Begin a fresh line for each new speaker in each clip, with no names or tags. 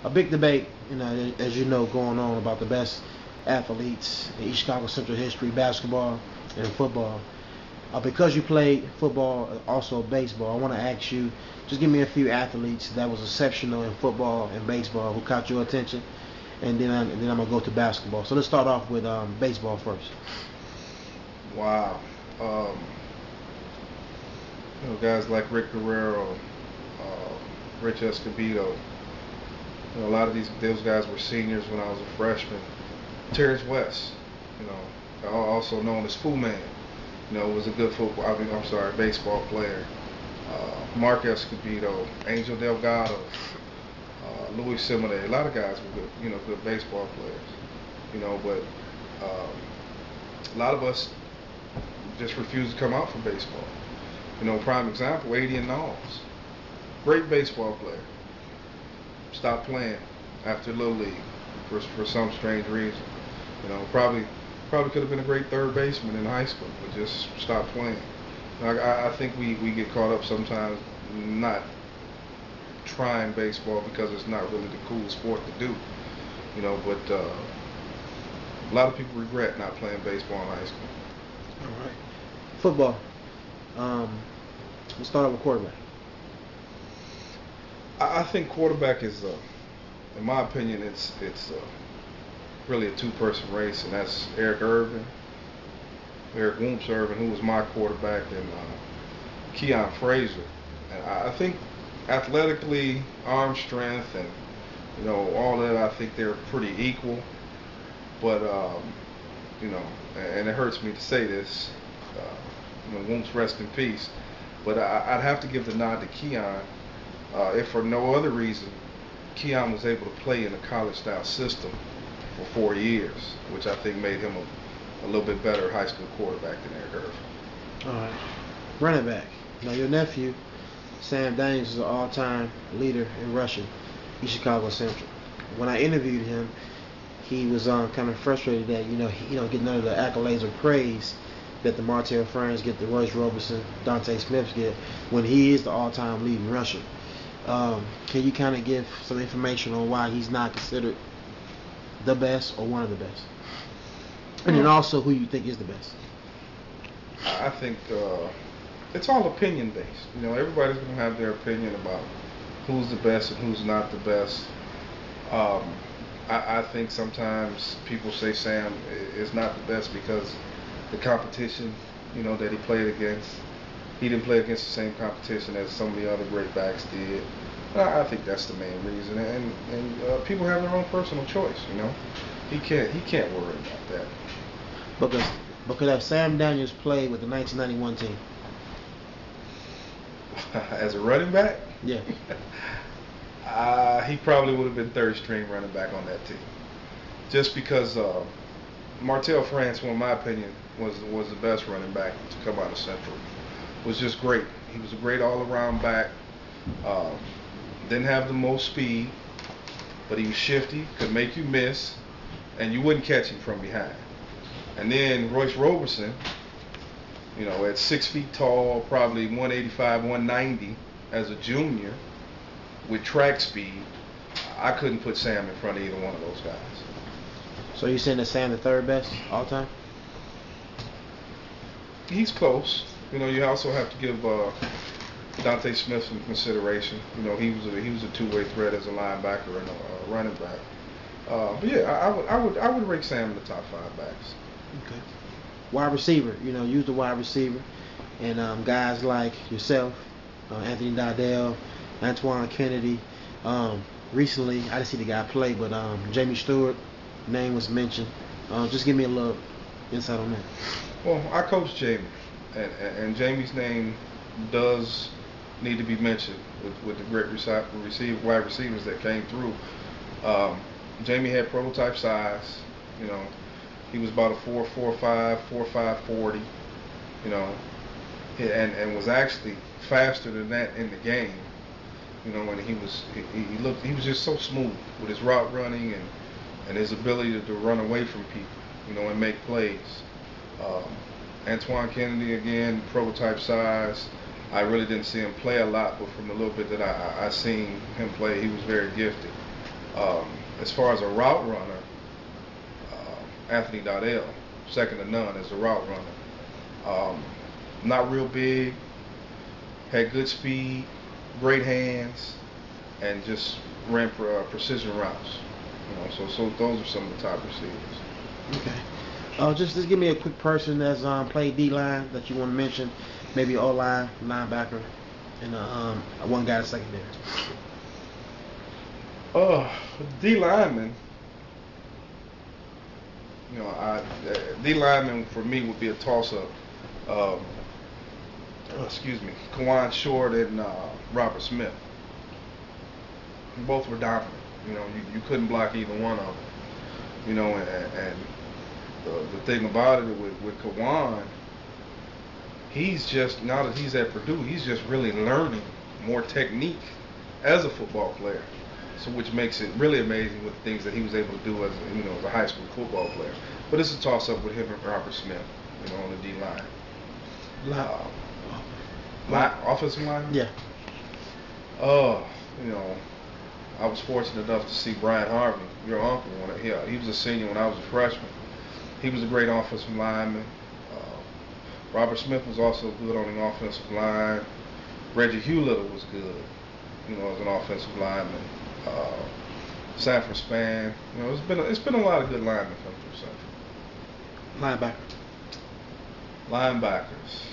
a big debate, as you know, going on about the best athletes in East Chicago Central history, basketball and football. Because you played football, also baseball, I want to ask you, just give me a few athletes that was exceptional in football and baseball who caught your attention, and then I'm going to go to basketball. So let's start off with baseball first.
Wow. Guys like Rick Guerrero, Rich Escobedo. A lot of those guys were seniors when I was a freshman. Terrence West, also known as Fu Man, was a good baseball player. Mark Escobedo, Angel Delgado, Luis Simone. A lot of guys were good, good baseball players. But a lot of us just refused to come out for baseball. Prime example, Adian Knowles, great baseball player. Stopped playing after Little League for some strange reason. Probably could have been a great third baseman in high school, but just stopped playing. I think we get caught up sometimes not trying baseball because it's not really the cool sport to do. But a lot of people regret not playing baseball in high school.
All right. Football. Let's start out with quarterback.
I think quarterback is, in my opinion, it's really a two-person race, and that's Eric Whoops Irvin, who was my quarterback, and Keon Frazier. And I think athletically, arm strength, and all that, I think they're pretty equal. But and it hurts me to say this, Whoops rest in peace. But I'd have to give the nod to Keon. If for no other reason, Keon was able to play in a college-style system for 4 years, which I think made him a little bit better high school quarterback than Eric Irvin.
All right. Running back. Now, your nephew, Sam Daniels, is an all-time leader in rushing, East Chicago Central. When I interviewed him, he was kind of frustrated that, he don't get none of the accolades or praise that the Martell Ferns get, the Royce Robertson, Dante Smiths get, when he is the all-time leading rusher. Can you kind of give some information on why he's not considered the best or one of the best? And then also who you think is the best?
I think it's all opinion based. Everybody's going to have their opinion about who's the best and who's not the best. I think sometimes people say Sam is not the best because the competition, that he played against, he didn't play against the same competition as some of the other great backs did. I think that's the main reason, and people have their own personal choice. He can't worry about that.
Because have Sam Daniels played with the 1991 team?
As a running back?
Yeah.
He probably would have been third string running back on that team, just because Martell France, in my opinion, was the best running back to come out of Central. Was just great. He was a great all-around back. Didn't have the most speed, but he was shifty, could make you miss, and you wouldn't catch him from behind. And then Royce Robertson, at 6 feet tall, probably 185, 190 as a junior, with track speed, I couldn't put Sam in front of either one of those guys.
So you're saying that Sam the third best all time?
He's close. You also have to give Dante Smith some consideration. He was a two-way threat as a linebacker and a running back. But yeah, I would rank Sam in the top 5 backs.
Okay. Wide receiver. Use the wide receiver, and guys like yourself, Anthony Dodell, Antoine Kennedy. Recently, I didn't see the guy play, but Jamie Stewart name was mentioned. Just give me a little insight on that.
Well, I coached Jamie, and Jamie's name does need to be mentioned with the great wide receivers that came through. Jamie had prototype size. He was about a 4.45, 4.5 40. And was actually faster than that in the game. When he was just so smooth with his route running and his ability to run away from people, and make plays. Antoine Kennedy, again, prototype size. I really didn't see him play a lot, but from the little bit that I seen him play, he was very gifted. As far as a route runner, Anthony Dodell, second to none as a route runner. Not real big, had good speed, great hands, and just ran for precision routes. So those are some of the top receivers.
Okay. Just give me a quick person that's played D line that you want to mention, maybe O line, linebacker, and one guy that's secondary.
D lineman. D lineman for me would be a toss up. Kawan Short and Robert Smith. Both were dominant. You couldn't block either one of them. And the thing about it with Kawan, he's just, now that he's at Purdue, he's just really learning more technique as a football player. So which makes it really amazing with the things that he was able to do as a high school football player. But it's a toss up with him and Robert Smith, on the D line. Offensive line?
Yeah.
I was fortunate enough to see Brian Harvey, your uncle, he was a senior when I was a freshman. He was a great offensive lineman. Robert Smith was also good on the offensive line. Reggie Hewlittle was good, as an offensive lineman. Sanford Span. It's been a lot of good linemen come through Central. Linebackers.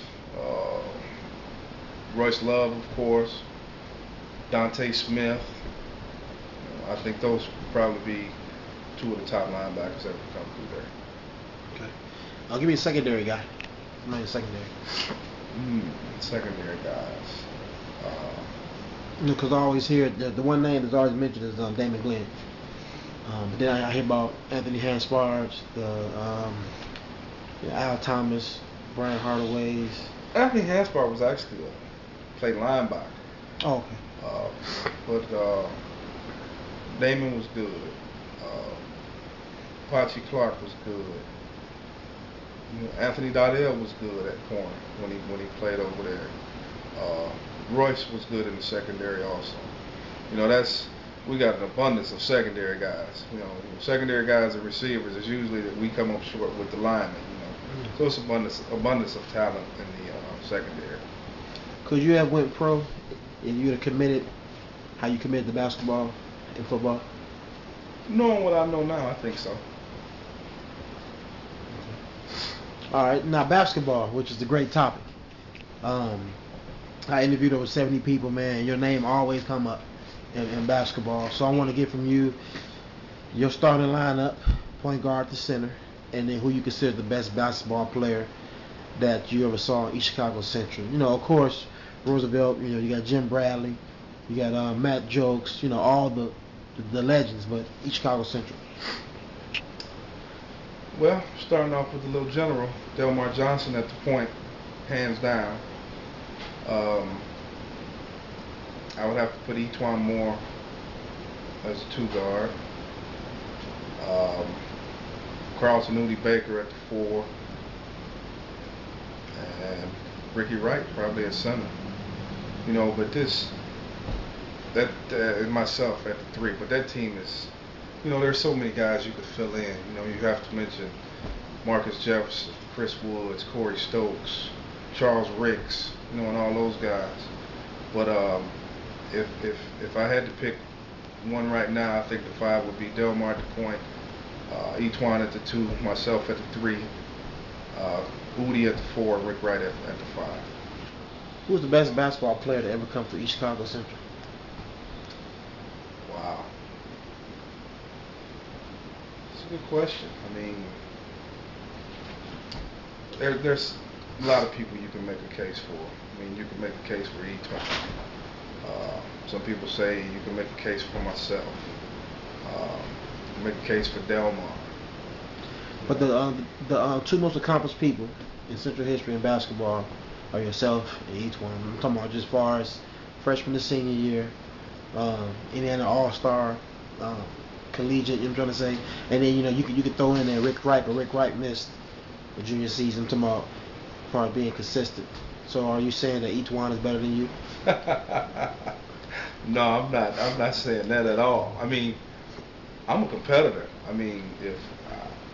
Royce Love, of course. Dante Smith. I think those would probably be two of the top linebackers that would come through there.
Okay. I'll give me a secondary guy. Secondary.
Secondary guys.
Because I always hear the one name that's always mentioned is Damon Glenn. But then I hear about Anthony Hansparge, Al Thomas, Brian Hardaways.
Anthony Hansparge was actually played linebacker.
Oh, okay.
But Damon was good. Pachi Clark was good. Anthony Dodell was good at corner when he played over there. Royce was good in the secondary also. We got an abundance of secondary guys. Secondary guys and receivers is usually that we come up short with the linemen. So it's abundance of talent in the secondary.
Could you have went pro if you would have committed how you committed to basketball and football?
Knowing what I know now, I think so.
All right, now basketball, which is a great topic. I interviewed over 70 people, man. Your name always come up in basketball. So I want to get from you your starting lineup, point guard to center, and then who you consider the best basketball player that you ever saw in East Chicago Central. Of course, Roosevelt, you got Jim Bradley, you got Matt Jokes, all the legends, but East Chicago Central.
Well, starting off with the little general, Delmar Johnson at the point, hands down. I would have to put Etwan Moore as a two guard. Carlton Udi Baker at the 4. And Ricky Wright probably at center. But and myself at the 3. But that team is, there's so many guys you could fill in. You have to mention Marcus Jefferson, Chris Woods, Corey Stokes, Charles Ricks, and all those guys. But if I had to pick one right now, I think the 5 would be Delmar at the point, Etwan at the 2, myself at the 3, Udi at the 4, Rick Wright at the 5.
Who's the best basketball player to ever come through East Chicago Central?
Wow. That's a good question. There's a lot of people you can make a case for. You can make a case for Etwan. Some people say you can make a case for myself. Make a case for Delmar.
But the two most accomplished people in Central history in basketball are yourself and Etwan. I'm talking about just as far as freshman to senior year, Indiana All-Star, collegiate. I'm trying to say, and then you could throw in there Rick Wright, but Rick Wright missed the junior season. I'm talking about as far as being consistent. So are you saying that Etwan is better than you?
No, I'm not saying that at all. I'm a competitor. I mean, if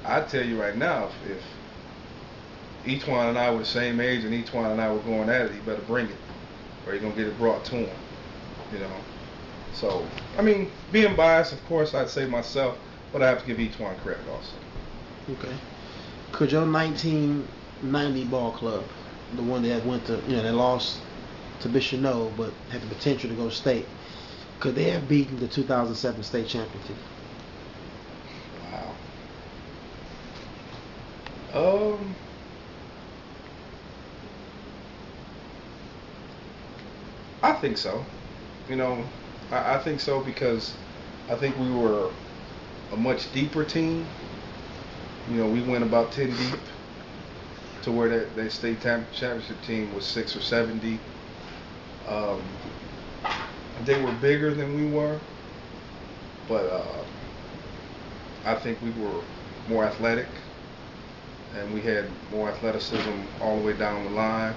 I tell you right now, if Etwan and I were the same age and Etwan and I were going at it, he better bring it, or you're gonna get it brought to him. You know. So, I mean, being biased, of course, I'd say myself, but I have to give Etwan credit also.
Okay. Could your 1990 ball club, the one that went to, they lost to Bishop No, but had the potential to go state, could they have beaten the 2007 state champion team?
Wow. I think so. I think so because I think we were a much deeper team. We went about 10 deep to where that state championship team was 6 or 7 deep. They were bigger than we were, but I think we were more athletic, and we had more athleticism all the way down the line,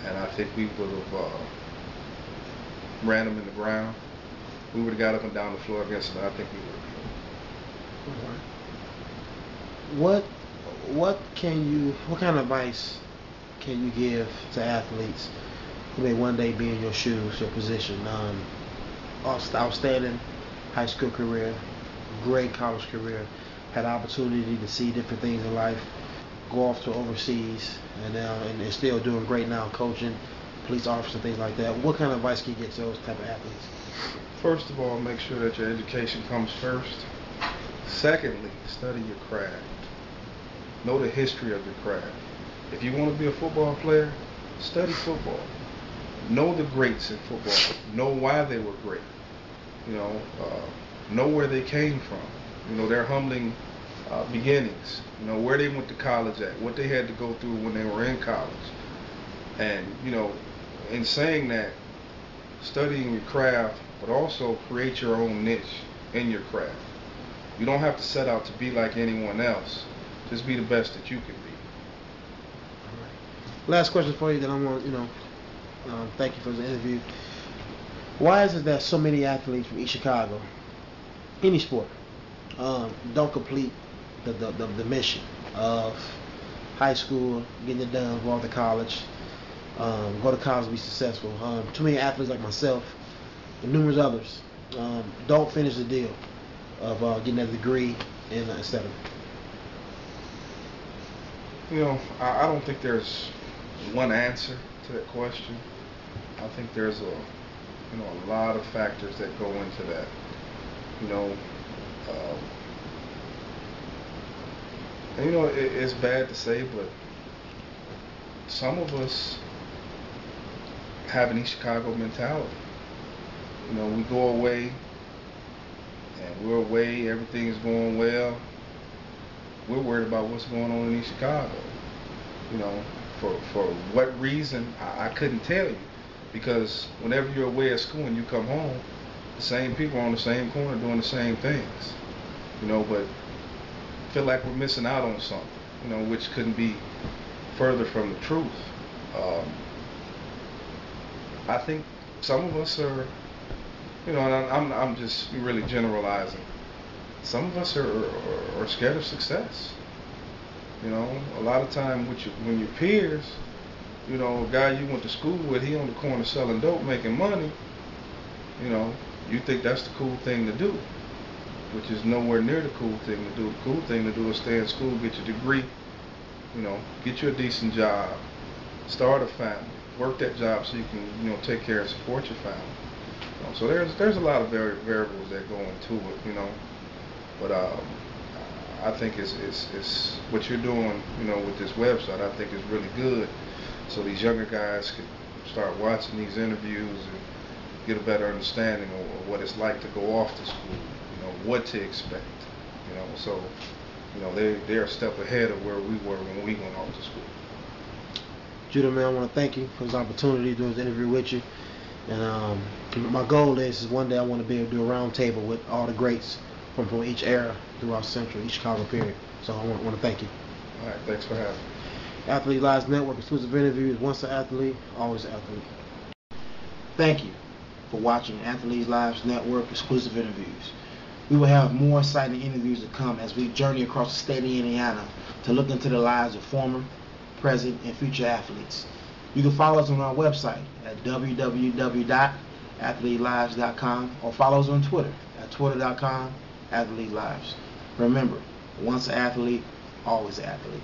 and I think we would have ran them in the ground. We would have got up and down the floor against them, and I think we would have.
What kind of advice can you give to athletes who may one day be in your shoes, your position? Outstanding high school career, great college career, had opportunity to see different things in life, go off to overseas, and they're still doing great now, coaching, police officers, things like that. What kind of advice can you get to those type of athletes?
First of all, make sure that your education comes first. Secondly, study your craft. Know the history of your craft. If you want to be a football player, study football. Know the greats in football. Know why they were great. Know where they came from. Their humbling beginnings. Where they went to college at, what they had to go through when they were in college. And, in saying that, studying your craft, but also create your own niche in your craft. You don't have to set out to be like anyone else. Just be the best that you can be.
All right. Last question for you, then I want thank you for the interview. Why is it that so many athletes from East Chicago, any sport, don't complete the mission of high school, getting it done, go off to college, go to college and be successful? Too many athletes like myself and numerous others don't finish the deal of getting a degree and etc.
I don't think there's one answer to that question. I think there's a lot of factors that go into that. It's bad to say, but some of us have an East Chicago mentality. We go away, and we're away, everything's going well. We're worried about what's going on in East Chicago. For what reason, I couldn't tell you. Because whenever you're away at school and you come home, the same people are on the same corner doing the same things. But feel like we're missing out on something, which couldn't be further from the truth. I think some of us are, and I'm just really generalizing. Some of us are scared of success. A lot of time when your peers, a guy you went to school with, he on the corner selling dope, making money, you think that's the cool thing to do, which is nowhere near the cool thing to do. The cool thing to do is stay in school, get your degree, get you a decent job, start a family, work that job so you can, take care and support your family. So there's a lot of variables that go into it, but I think it's what you're doing, with this website. I think is really good, so these younger guys can start watching these interviews and get a better understanding of what it's like to go off to school, what to expect, So, they're a step ahead of where we were when we went off to school.
Judah, man, I want to thank you for this opportunity to do this interview with you. And my goal is one day I want to be able to do a round table with all the greats from each era throughout Central, East Chicago period. So I want to thank you.
All right, thanks for having me.
Athlete Lives Network exclusive interviews. Once an athlete, always an athlete. Thank you for watching Athletes Lives Network exclusive interviews. We will have more exciting interviews to come as we journey across the state of Indiana to look into the lives of former, present, and future athletes. You can follow us on our website at www.athletelives.com or follow us on Twitter at twitter.com/athletelives. Remember, once an athlete, always an athlete.